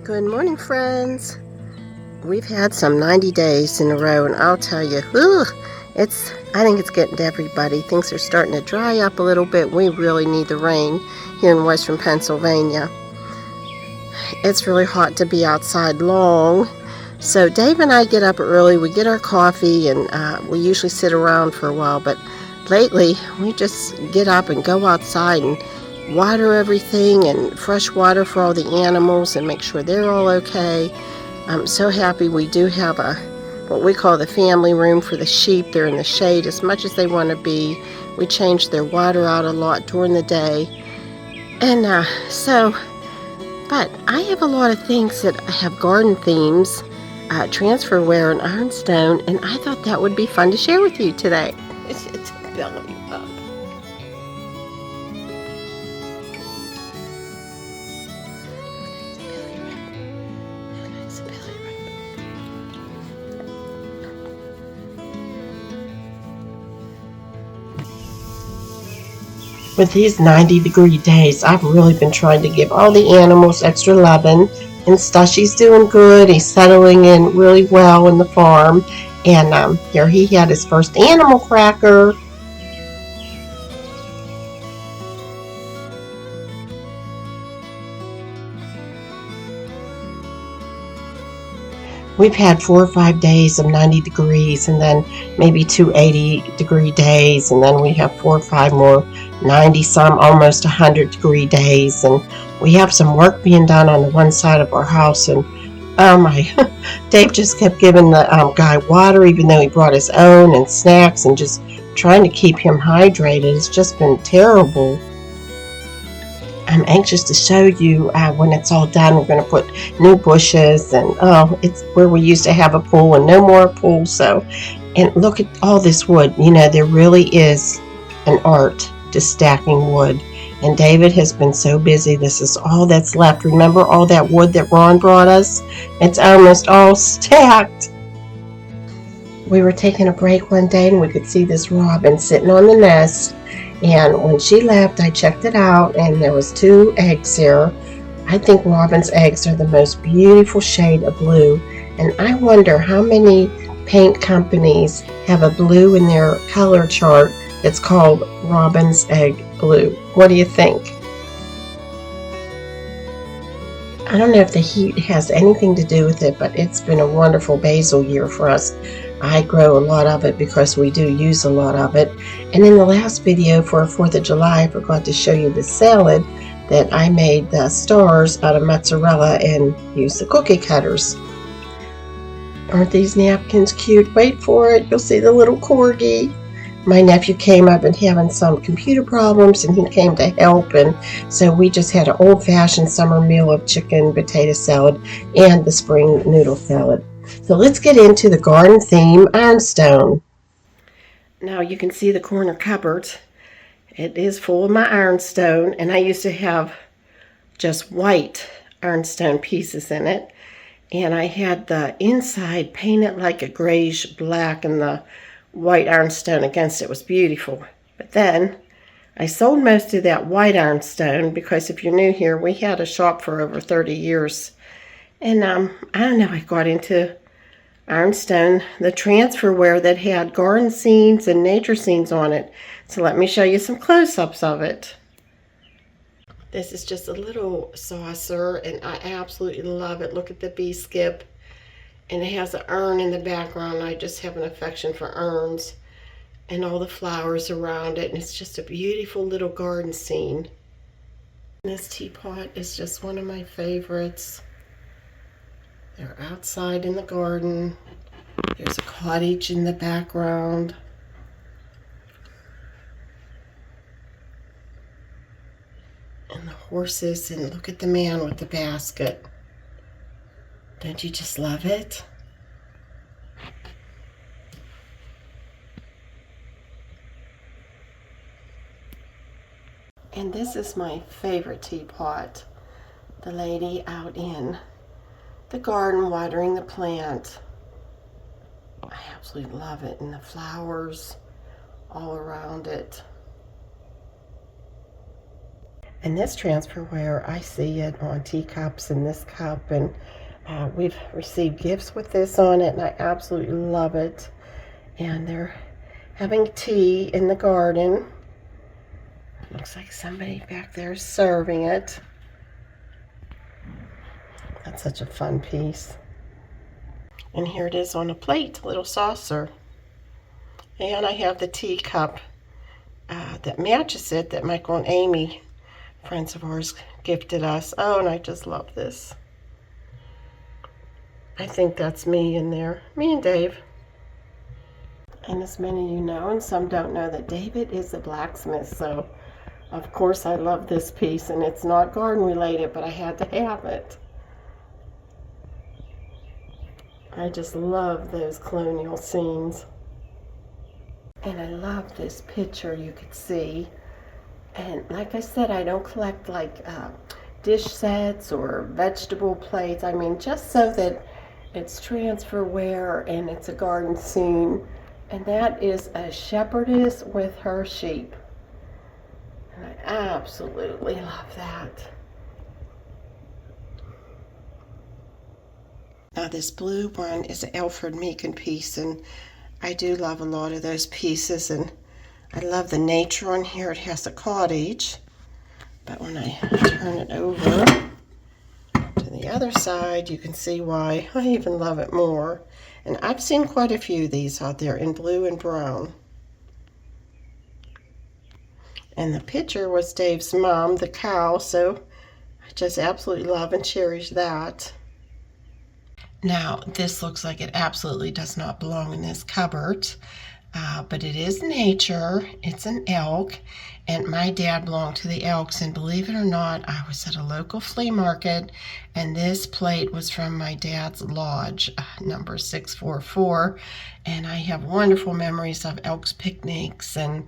Good morning, friends. We've had some 90 days in a row, and I'll tell you, I think it's getting to everybody. Things are starting to dry up a little bit. We really need the rain here in western Pennsylvania. It's really hot to be outside long. So Dave and I get up early, we get our coffee, and we usually sit around for a while, but lately we just get up and go outside and water everything, and fresh water for all the animals and make sure they're all okay. I'm so happy we do have what we call the family room for the sheep. They're in the shade as much as they want to be. We change their water out a lot during the day. And but I have a lot of things that have garden themes, Transferware and Ironstone, and I thought that would be fun to share with you today. It's belly up. With these 90-degree days, I've really been trying to give all the animals extra loving and Stushy's doing good. He's settling in really well in the farm. And here he had his first animal cracker. We've had 4 or 5 days of 90 degrees, and then maybe 2 80-degree days, and then we have 4 or 5 more 90-some, almost 100-degree days. And we have some work being done on the one side of our house, and oh my, Dave just kept giving the guy water, even though he brought his own, and snacks, and just trying to keep him hydrated. It's just been terrible. I'm anxious to show you when it's all done. We're going to put new bushes, and it's where we used to have a pool and no more pool. So, and look at all this wood. You know, there really is an art to stacking wood. And David has been so busy. This is all that's left. Remember all that wood that Ron brought us? It's almost all stacked. We were taking a break one day, and we could see this robin sitting on the nest. And when she left, I checked it out, and there was 2 eggs here. I think robin's eggs are the most beautiful shade of blue. And I wonder how many paint companies have a blue in their color chart that's called robin's egg blue. What do you think? I don't know if the heat has anything to do with it, but it's been a wonderful basil year for us. I grow a lot of it because we do use a lot of it. And in the last video for 4th of July, I forgot to show you the salad that I made the stars out of mozzarella and used the cookie cutters. Aren't these napkins cute? Wait for it. You'll see the little corgi. My nephew came up and having some computer problems, and he came to help, and so we just had an old-fashioned summer meal of chicken, potato salad, and the spring noodle salad. So let's get into the garden theme, Ironstone. Now you can see the corner cupboard. It is full of my Ironstone, and I used to have just white Ironstone pieces in it. And I had the inside painted like a grayish black, and the white Ironstone against it was beautiful. But then I sold most of that white Ironstone because if you're new here, we had a shop for over 30 years. And I don't know, I got into Ironstone, the transferware that had garden scenes and nature scenes on it. So let me show you some close-ups of it. This is just a little saucer, and I absolutely love it. Look at the bee skip. And it has an urn in the background. I just have an affection for urns and all the flowers around it. And it's just a beautiful little garden scene. This teapot is just one of my favorites. They're outside in the garden. There's a cottage in the background. And the horses, and look at the man with the basket. Don't you just love it? And this is my favorite teapot. The lady out in the garden watering the plant. I absolutely love it. And the flowers all around it. And this transferware, I see it on teacups and this cup, and we've received gifts with this on it, and I absolutely love it. And they're having tea in the garden. Looks like somebody back there is serving it. That's such a fun piece. And here it is on a plate, a little saucer. And I have the teacup that matches it that Michael and Amy, friends of ours, gifted us. Oh, and I just love this. I think that's me in there, me and Dave. And as many of you know, and some don't know, that David is a blacksmith, so of course I love this piece, and it's not garden related, but I had to have it. I just love those colonial scenes. And I love this picture you could see. And like I said, I don't collect like dish sets or vegetable plates. I mean, just so that it's transferware and it's a garden scene. And that is a shepherdess with her sheep. And I absolutely love that. Now this blue one is an Alfred Meekin piece, and I do love a lot of those pieces, and I love the nature on here. It has a cottage, but when I turn it over to the other side, you can see why I even love it more. And I've seen quite a few of these out there in blue and brown. And the picture was Dave's mom, the cow, so I just absolutely love and cherish that. Now, this looks like it absolutely does not belong in this cupboard, but it is nature. It's an elk, and my dad belonged to the elks, and believe it or not, I was at a local flea market, and this plate was from my dad's lodge, number 644, and I have wonderful memories of elks picnics and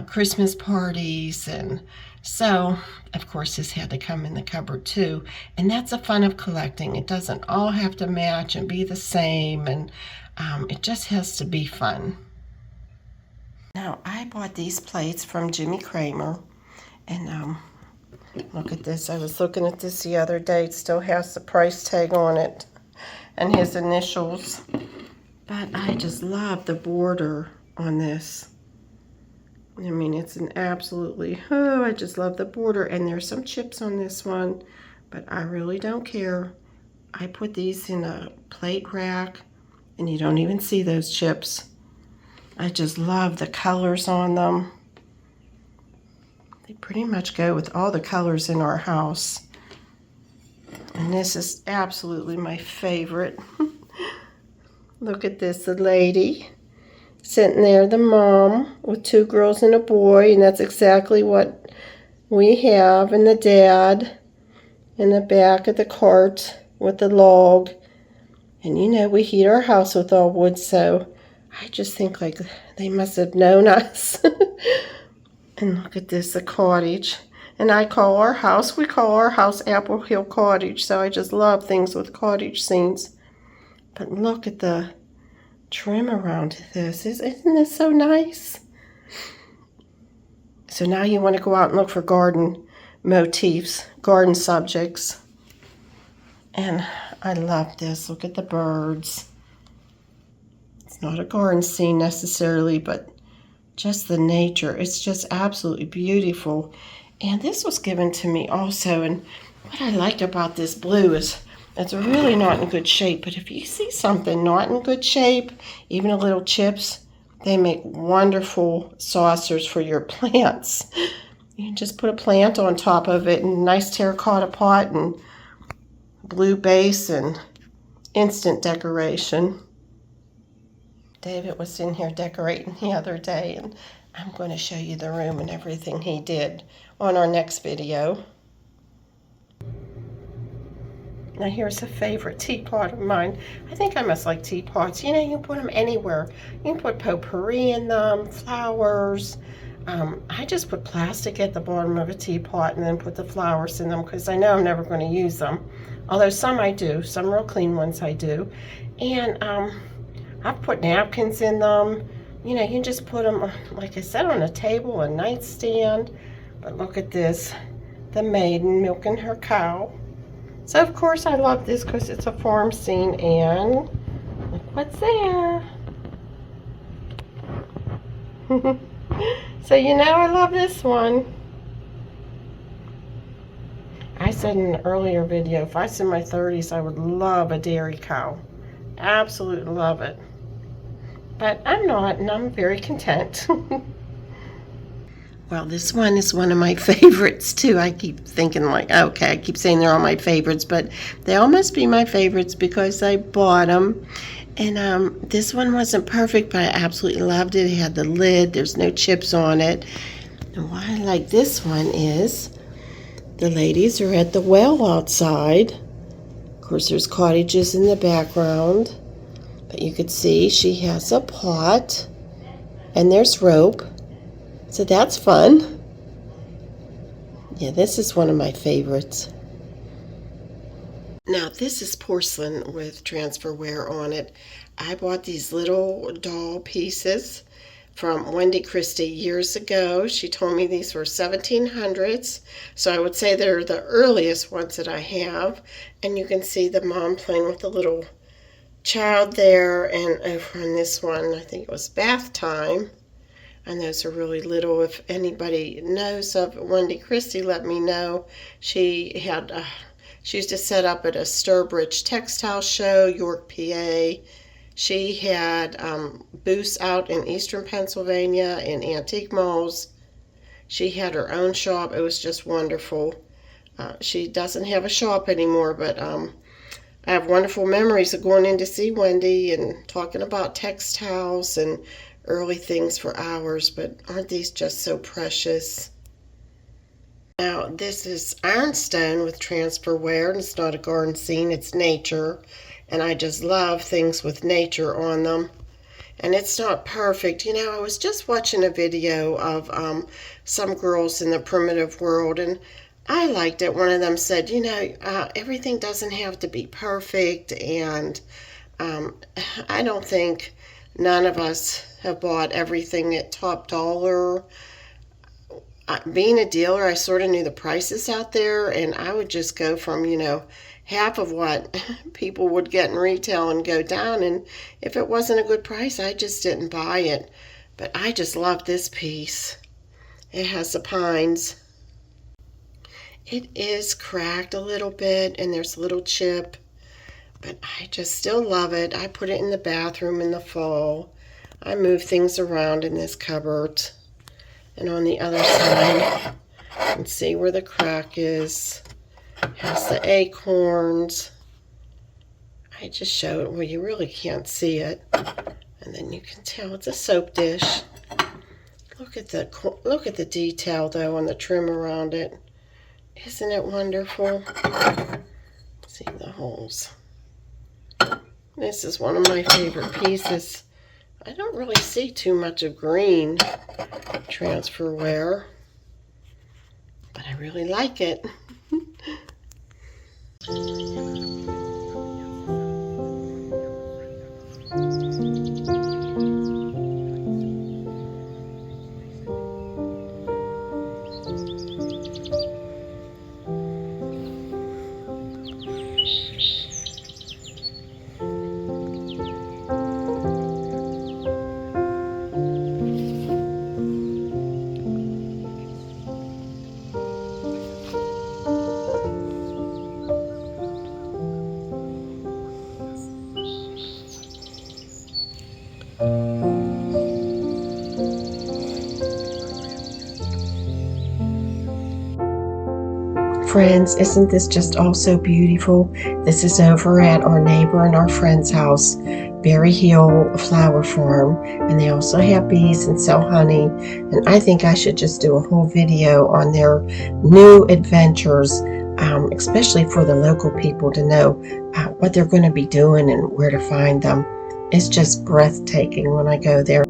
Christmas parties, and so, of course, this had to come in the cupboard too. And that's the fun of collecting. It doesn't all have to match and be the same, and it just has to be fun. Now, I bought these plates from Jimmy Kramer, and look at this. I was looking at this the other day. It still has the price tag on it and his initials. But I just love the border on this. I mean, it's an absolutely, oh, I just love the border. And there's some chips on this one, but I really don't care. I put these in a plate rack, and you don't even see those chips. I just love the colors on them. They pretty much go with all the colors in our house. And this is absolutely my favorite. Look at this, the lady sitting there, the mom with two girls and a boy, and that's exactly what we have, and the dad in the back of the cart with the log. And you know, we heat our house with all wood, so I just think like they must have known us. And look at this, the cottage. And we call our house Apple Hill Cottage, so I just love things with cottage scenes. But look at the trim around this. Isn't this so nice? So now you want to go out and look for garden motifs, garden subjects. And I love this. Look at the birds. It's not a garden scene necessarily, but just the nature. It's just absolutely beautiful. And this was given to me also. And what I like about this blue is it's really not in good shape, but if you see something not in good shape, even a little chips, they make wonderful saucers for your plants. You can just put a plant on top of it, and a nice terracotta pot and blue base, and instant decoration. David was in here decorating the other day, and I'm going to show you the room and everything he did on our next video. Now here's a favorite teapot of mine. I think I must like teapots. You know, you can put them anywhere. You can put potpourri in them, flowers. I just put plastic at the bottom of a teapot and then put the flowers in them because I know I'm never going to use them. Although some I do. Some real clean ones I do. And I've put napkins in them. You know, you can just put them, like I said, on a table, a nightstand. But look at this. the maiden milking her cow. So of course I love this because it's a farm scene, and look what's there. So you know I love this one. I said in an earlier video, if I was in my 30s, I would love a dairy cow. Absolutely love it. But I'm not, and I'm very content. Well, this one is one of my favorites too. I keep thinking like, okay, I keep saying they're all my favorites, but they all must be my favorites because I bought them. And this one wasn't perfect, but I absolutely loved it. It had the lid. There's no chips on it. And why I like this one is the ladies are at the well outside. Of course, there's cottages in the background. But you could see she has a pot. And there's rope. So that's fun. Yeah, this is one of my favorites. Now, this is porcelain with transferware on it. I bought these little doll pieces from Wendy Christie years ago. She told me these were 1700s, so I would say they're the earliest ones that I have. And you can see the mom playing with the little child there, and over on this one, I think it was bath time. And those are really little. If anybody knows of Wendy Christie, let me know. She used to set up at a Sturbridge textile show, York, PA. She had booths out in eastern Pennsylvania in antique malls. She had her own shop. It was just wonderful. She doesn't have a shop anymore, but I have wonderful memories of going in to see Wendy and talking about textiles and early things for hours. But aren't these just so precious? Now, this is Ironstone with transferware, and it's not a garden scene, it's nature. And I just love things with nature on them. And it's not perfect. You know, I was just watching a video of some girls in the primitive world, and I liked it. One of them said, you know, everything doesn't have to be perfect, and I don't think none of us have bought everything at top dollar. Being a dealer, I sort of knew the prices out there, and I would just go from, you know, half of what people would get in retail and go down, and if it wasn't a good price, I just didn't buy it. But I just love this piece. It has the pines. It is cracked a little bit, and there's a little chip, but I just still love it. I put it in the bathroom in the fall. I move things around in this cupboard. And on the other side, you can see where the crack is. It has the acorns. I just showed it where you really can't see it. And then you can tell it's a soap dish. Look at the detail though on the trim around it. Isn't it wonderful? See the holes. This is one of my favorite pieces. I don't really see too much of green transferware, but I really like it. Friends, isn't this just all so beautiful? This is over at our neighbor and our friend's house, Berry Hill Flower Farm, and they also have bees and sell honey. And I think I should just do a whole video on their new adventures, especially for the local people to know what they're going to be doing and where to find them. It's just breathtaking when I go there.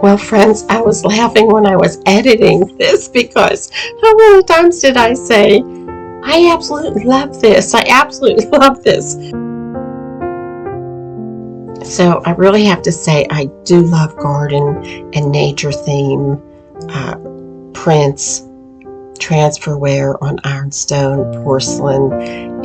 Well, friends, I was laughing when I was editing this because how many times did I say I absolutely love this. I absolutely love this. So I really have to say I do love garden and nature theme prints, transferware on Ironstone porcelain,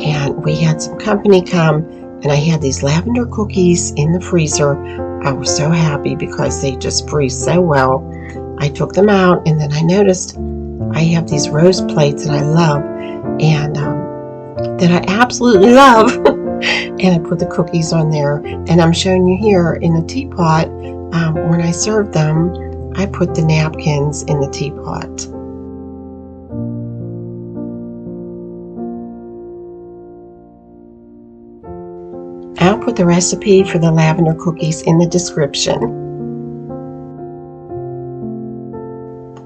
and we had some company come, and I had these lavender cookies in the freezer. I was so happy because they just freeze so well. I took them out, and then I noticed I have these rose plates that I love, and that I absolutely love. And I put the cookies on there, and I'm showing you here in the teapot. When I served them, I put the napkins in the teapot. I'll put the recipe for the lavender cookies in the description.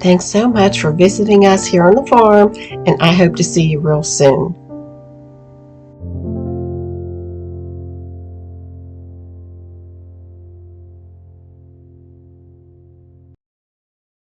Thanks so much for visiting us here on the farm, and I hope to see you real soon.